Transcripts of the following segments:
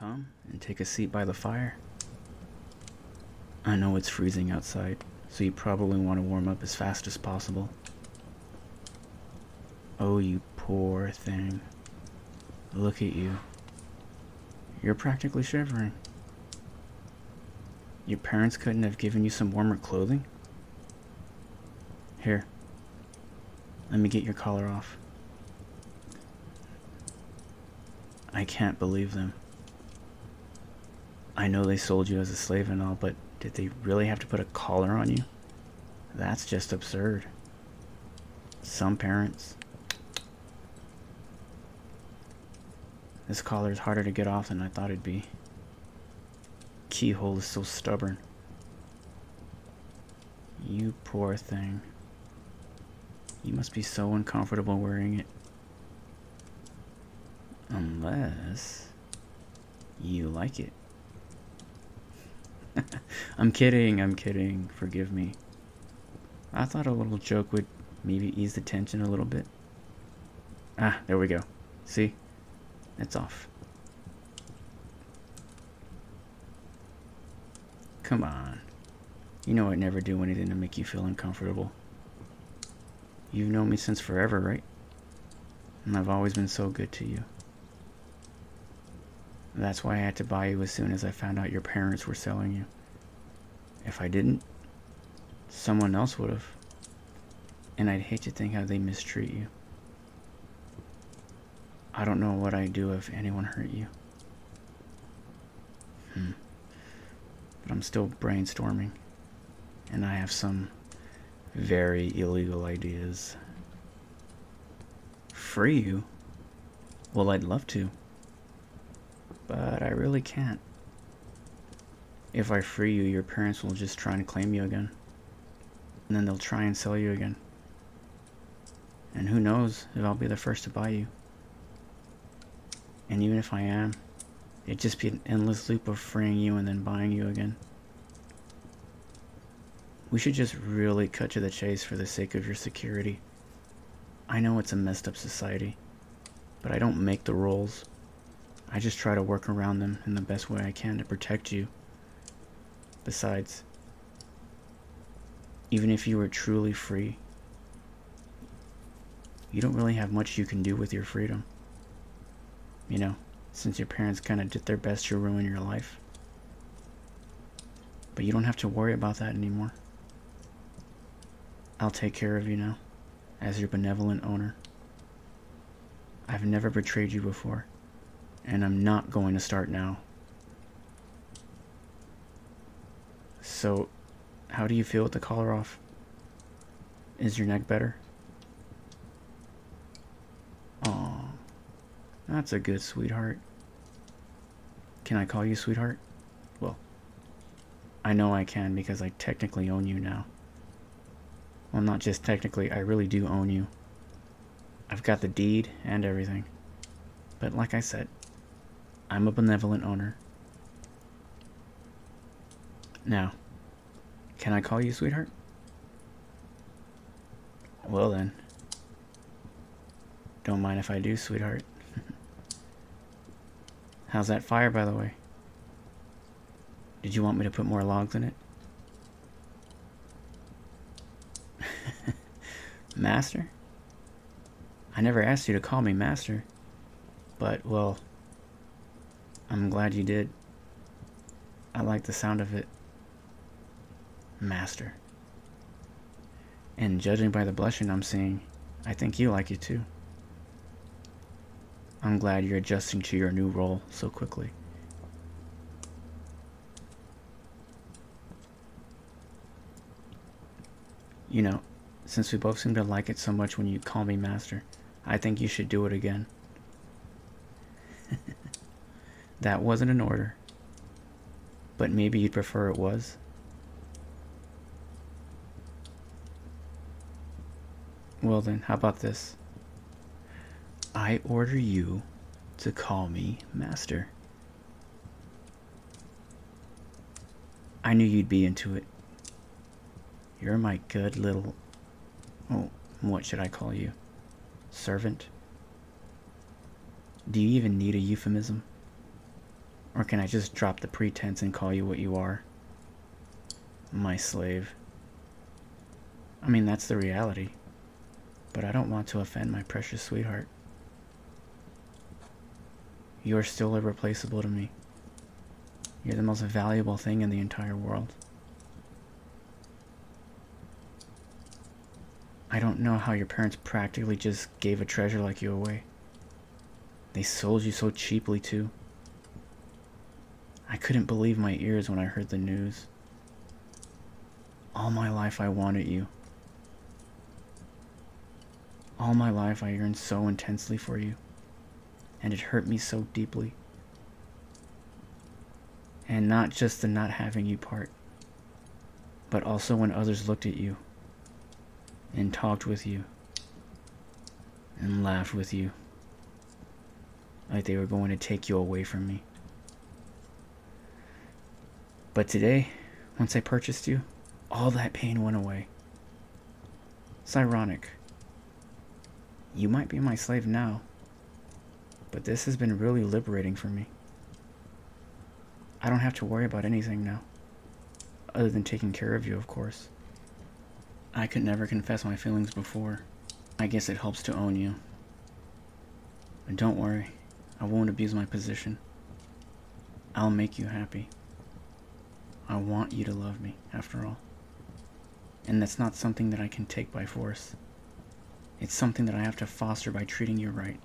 Come and take a seat by the fire. I know it's freezing outside, so you probably want to warm up as fast as possible. Oh, you poor thing. Look at you. You're practically shivering. Your parents couldn't have given you some warmer clothing? Here, let me get your collar off. I can't believe them. I know they sold you as a slave and all, but did they really have to put a collar on you? That's just absurd. Some parents. This collar is harder to get off than I thought it'd be. Keyhole is so stubborn. You poor thing. You must be so uncomfortable wearing it. Unless you like it. I'm kidding. Forgive me. I thought a little joke would maybe ease the tension a little bit. Ah, there we go. See? It's off. Come on. You know I'd never do anything to make you feel uncomfortable. You've known me since forever, right? And I've always been so good to you. That's why I had to buy you as soon as I found out your parents were selling you. If I didn't, someone else would have. And I'd hate to think how they mistreat you. I don't know what I'd do if anyone hurt you. But I'm still brainstorming. And I have some very illegal ideas. Free you? Well, I'd love to. But I really can't. If I free you, your parents will just try and claim you again. And then they'll try and sell you again. And who knows if I'll be the first to buy you. And even if I am, it'd just be an endless loop of freeing you and then buying you again. We should just really cut to the chase for the sake of your security. I know it's a messed up society, but I don't make the rules. I just try to work around them in the best way I can to protect you. Besides, even if you were truly free, you don't really have much you can do with your freedom. You know, since your parents kind of did their best to ruin your life. But you don't have to worry about that anymore. I'll take care of you now, as your benevolent owner. I've never betrayed you before. And I'm not going to start now. So, how do you feel with the collar off? Is your neck better? Aw, that's a good sweetheart. Can I call you sweetheart? Well, I know I can because I technically own you now. Well, not just technically, I really do own you. I've got the deed and everything. But like I said, I'm a benevolent owner. Now, can I call you sweetheart? Well then. Don't mind if I do, sweetheart. How's that fire, by the way? Did you want me to put more logs in it? Master? I never asked you to call me Master. But, well, I'm glad you did. I like the sound of it. Master. And judging by the blushing I'm seeing, I think you like it too. I'm glad you're adjusting to your new role so quickly. You know, since we both seem to like it so much when you call me Master, I think you should do it again. That wasn't an order. But maybe you'd prefer it was? Well then, how about this? I order you to call me Master. I knew you'd be into it. You're my good little... Oh, what should I call you? Servant? Do you even need a euphemism? Or can I just drop the pretense and call you what you are? My slave. I mean, that's the reality. But I don't want to offend my precious sweetheart. You're still irreplaceable to me. You're the most valuable thing in the entire world. I don't know how your parents practically just gave a treasure like you away. They sold you so cheaply, too. I couldn't believe my ears when I heard the news. All my life I wanted you. All my life I yearned so intensely for you. And it hurt me so deeply. And not just the not having you part, but also when others looked at you and talked with you and laughed with you like they were going to take you away from me. But today, once I purchased you, all that pain went away. It's ironic. You might be my slave now, but this has been really liberating for me. I don't have to worry about anything now, other than taking care of you, of course. I could never confess my feelings before. I guess it helps to own you. But don't worry, I won't abuse my position. I'll make you happy. I want you to love me, after all. And that's not something that I can take by force. It's something that I have to foster by treating you right.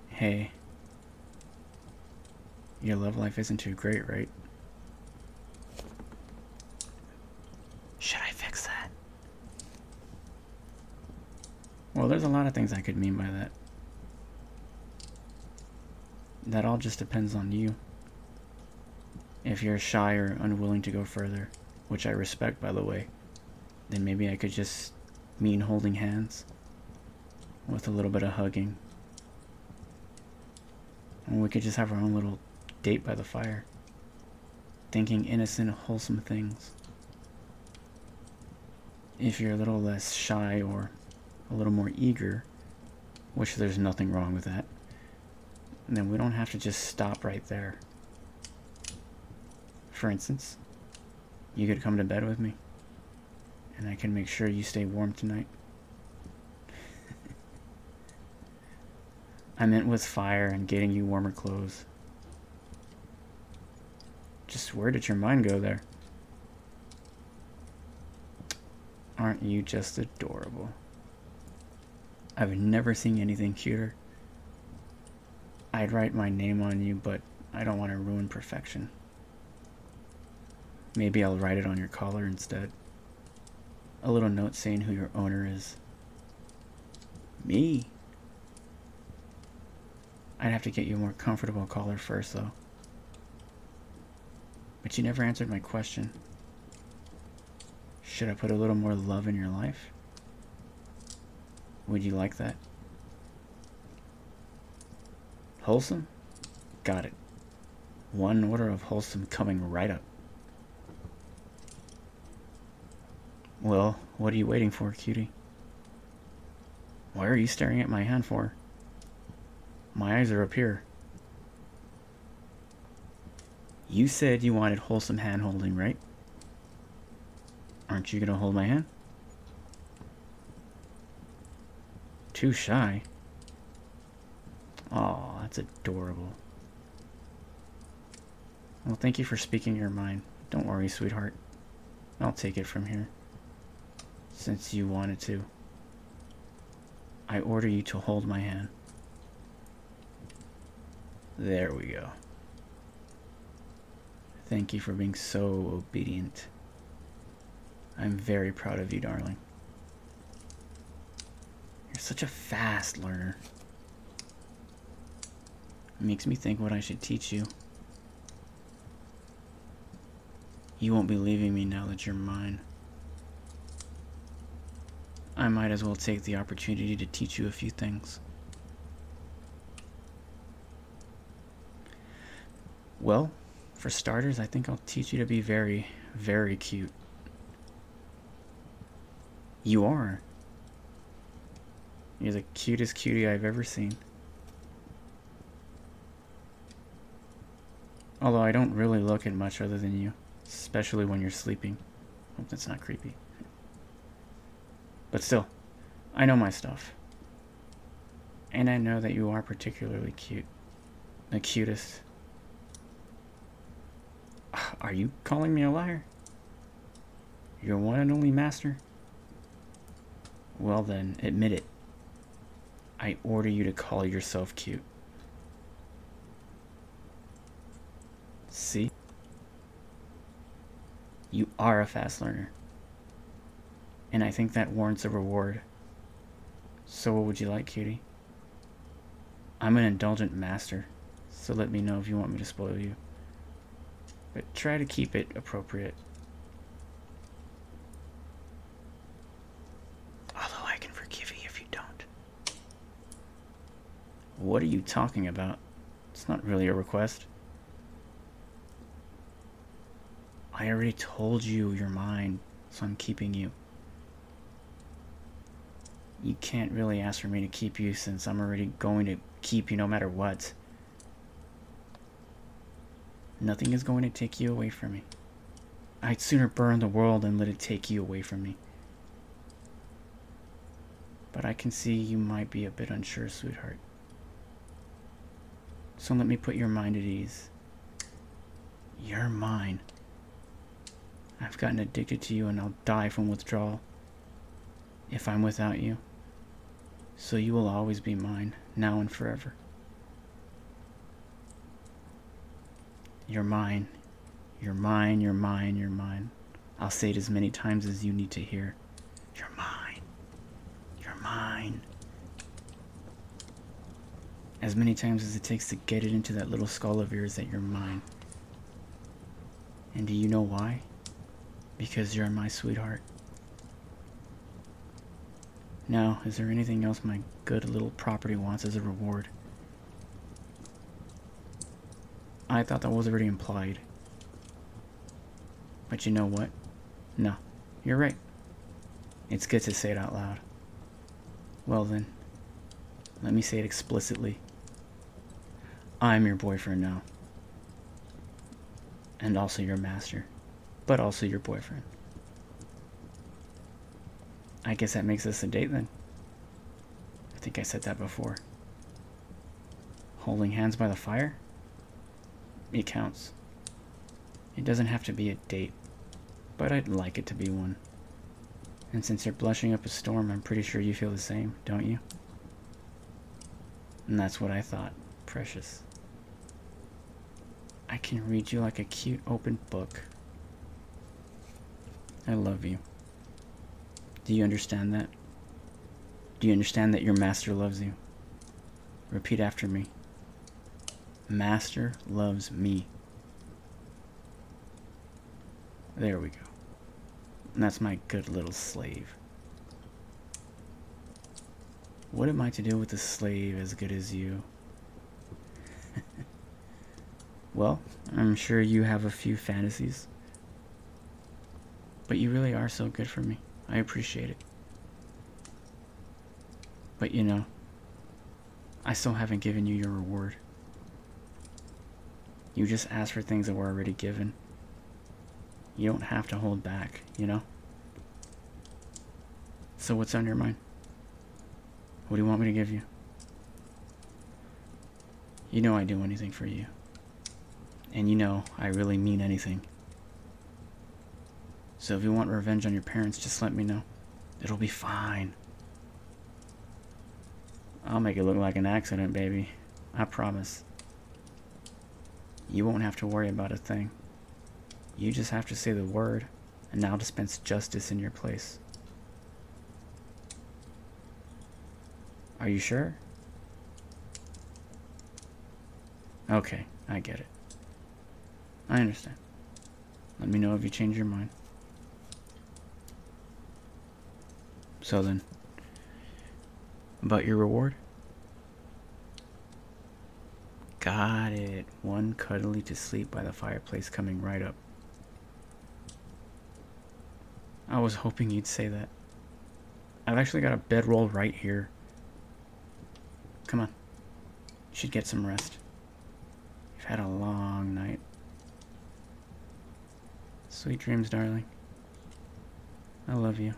Hey, your love life isn't too great, right? Should I fix that? Well, there's a lot of things I could mean by that. That all just depends on you. If you're shy or unwilling to go further, which I respect, by the way, then maybe I could just mean holding hands with a little bit of hugging. And we could just have our own little date by the fire, thinking innocent, wholesome things. If you're a little less shy or a little more eager, which there's nothing wrong with that, then we don't have to just stop right there. For instance, you could come to bed with me, and I can make sure you stay warm tonight. I meant with fire and getting you warmer clothes. Just where did your mind go there? Aren't you just adorable? I've never seen anything cuter. I'd write my name on you, but I don't want to ruin perfection. Maybe I'll write it on your collar instead. A little note saying who your owner is. Me? I'd have to get you a more comfortable collar first, though. But you never answered my question. Should I put a little more love in your life? Would you like that? Wholesome? Got it. One order of wholesome coming right up. Well, what are you waiting for, cutie? Why are you staring at my hand for? My eyes are up here. You said you wanted wholesome hand-holding, right? Aren't you gonna hold my hand? Too shy? Aw, that's adorable. Well, thank you for speaking your mind. Don't worry, sweetheart. I'll take it from here. Since you wanted to. I order you to hold my hand. There we go. Thank you for being so obedient. I'm very proud of you, darling. You're such a fast learner. It makes me think what I should teach you. You won't be leaving me now that you're mine. I might as well take the opportunity to teach you a few things. Well, for starters, I think I'll teach you to be very, very cute. You are. You're the cutest cutie I've ever seen. Although I don't really look at much other than you, especially when you're sleeping. Hope that's not creepy. But still, I know my stuff. And I know that you are particularly cute. The cutest. Are you calling me a liar? Your one and only master? Well then, admit it. I order you to call yourself cute. See? You are a fast learner. And I think that warrants a reward. So what would you like, cutie? I'm an indulgent master, so let me know if you want me to spoil you. But try to keep it appropriate. Although I can forgive you if you don't. What are you talking about? It's not really a request. I already told you you're mine, so I'm keeping you. You can't really ask for me to keep you since I'm already going to keep you no matter what. Nothing is going to take you away from me. I'd sooner burn the world than let it take you away from me. But I can see you might be a bit unsure, sweetheart. So let me put your mind at ease. You're mine. I've gotten addicted to you and I'll die from withdrawal if I'm without you. So you will always be mine, now and forever. You're mine. You're mine, you're mine, you're mine. I'll say it as many times as you need to hear. You're mine. You're mine. As many times as it takes to get it into that little skull of yours that you're mine. And do you know why? Because you're my sweetheart. Now, is there anything else my good little property wants as a reward? I thought that was already implied. But you know what? No, you're right. It's good to say it out loud. Well then, let me say it explicitly. I'm your boyfriend now. And also your master. But also your boyfriend. I guess that makes us a date then. I think I said that before. Holding hands by the fire? It counts. It doesn't have to be a date, but I'd like it to be one. And since you're blushing up a storm, I'm pretty sure you feel the same, don't you? And that's what I thought, precious. I can read you like a cute open book. I love you. Do you understand that? Do you understand that your master loves you? Repeat after me. Master loves me. There we go. And that's my good little slave. What am I to do with a slave as good as you? Well, I'm sure you have a few fantasies. But you really are so good for me. I appreciate it. But you know, I still haven't given you your reward. You just asked for things that were already given. You don't have to hold back, you know? So what's on your mind? What do you want me to give you? You know I'd do anything for you. And you know I really mean anything. So if you want revenge on your parents, just let me know. It'll be fine. I'll make it look like an accident, baby. I promise. You won't have to worry about a thing. You just have to say the word, and I'll dispense justice in your place. Are you sure? Okay, I get it. I understand. Let me know if you change your mind. So then, about your reward? Got it. One cuddly to sleep by the fireplace coming right up. I was hoping you'd say that. I've actually got a bedroll right here. Come on. You should get some rest. You've had a long night. Sweet dreams, darling. I love you.